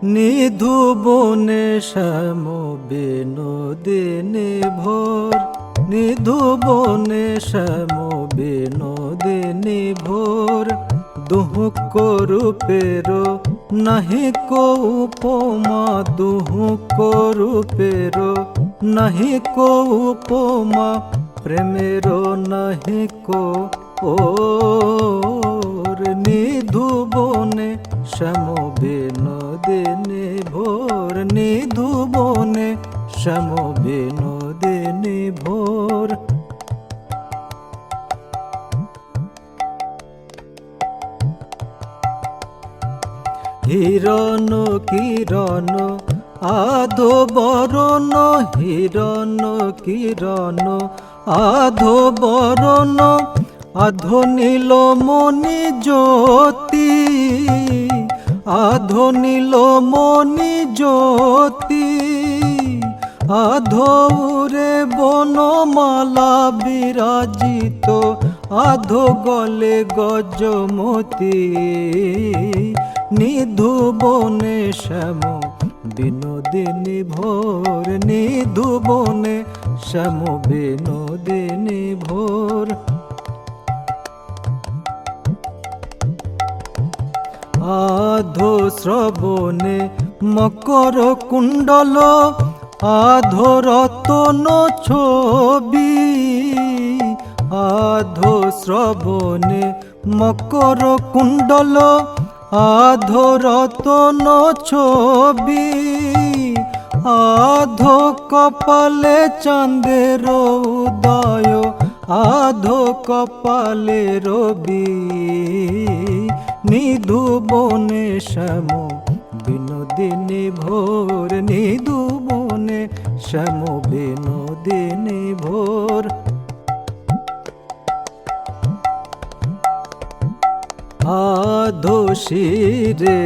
নিধু বনে শ্যাম বিনোদিনী ভোর, নিধু বনে শ্যাম বিনোদিনী ভোর। দুহুক রূপের নাহি কো উপমা, দুহুক রূপের নাহি কো উপমা, প্রেমের নাহি কো ওর। নিধু বনে শ্যাম বিনোদিনী ভোর, নিধু বনে শ্যাম বিনোদিনী ভোর। হিরণ কিরণ আধো বরণ, হিরণ কিরণ আধো বরণ, আধো নীল মণি জ্যোতি, আধো নীল মণি জ্যোতি। আধৌরে বনমালা বিরাজিত, আধো গলে গজমতি। নিধু বনে শ্যাম বিনোদিনী ভোর, নিধু বনে শ্যাম বিনোদিনী ভোর। আধো শ্রবণে মকর কুণ্ডল, আধো রতন ছবি, আধো শ্রবণে মকর কুণ্ডল, আধো রতন ছবি। আধো কপালে চাঁদের উদয়, আধো কপালে রবি। নিধু বনে শ্যাম বিনোদিনী ভোর, নিধু বনে শ্যাম বিনোদিনী ভোর। আধো শিরে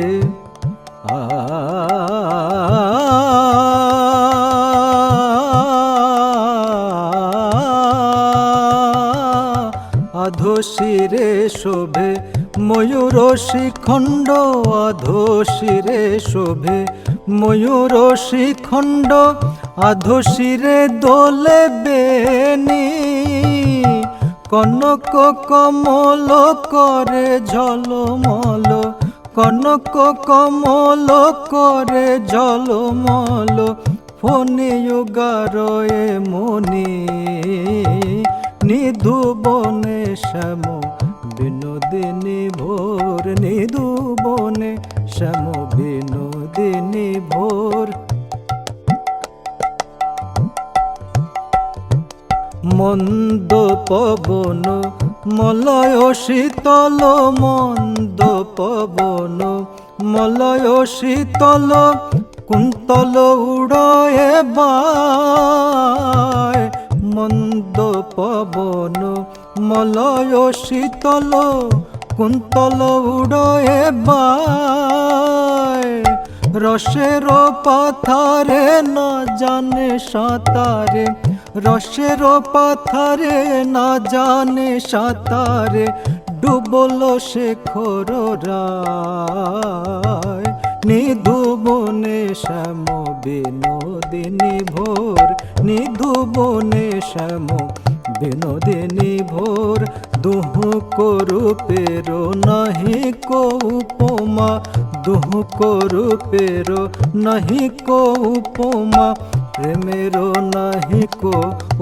আধো শিরে শোভে ময়ূর শিখণ্ড, আধো শিরে শোভে ময়ূর শিখণ্ড। আধো শিরে দোলে বেনি, কনক কমল করে ঝলমল, কনক কমল করে ঝলমল। ফণি উগারয়ে মনি, নিধু বনে শ্যাম বিনোদিনী ভোর, নিধু বনে শ্যাম বিনোদিনী ভোর। মন্দ পবন মলয় শীতল, মন্দ পবন মলয় শীতল। কুন্তল উড়য়ে বায়, মন্দ পবন মলয় শীতল। কুন্তল উড়য়ে বায়, রসের পাথারে না জানে সাঁতারে, রসের পাথারে না জানে সাঁতারে। ডুবল শেখর রায়, নিধু বনে শ্যাম বিনোদিনী ভোর, নিধু বনে শ্যাম বিনোদিনী ভোর। দুহুক রূপের নাহি কো উপমা, দুহুক রূপের নাহি কো উপমা, প্রেমের নাহি কো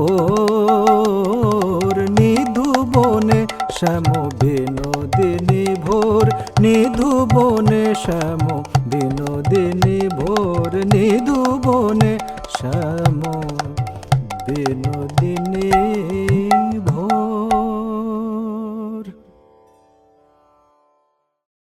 ওর। নিধু বনে শ্যাম বিনোদিনী ভোর, নিধু বনে শ্যাম বিনোদিনী ভোর, নিধু বনে শ্যাম বিনোদিনী।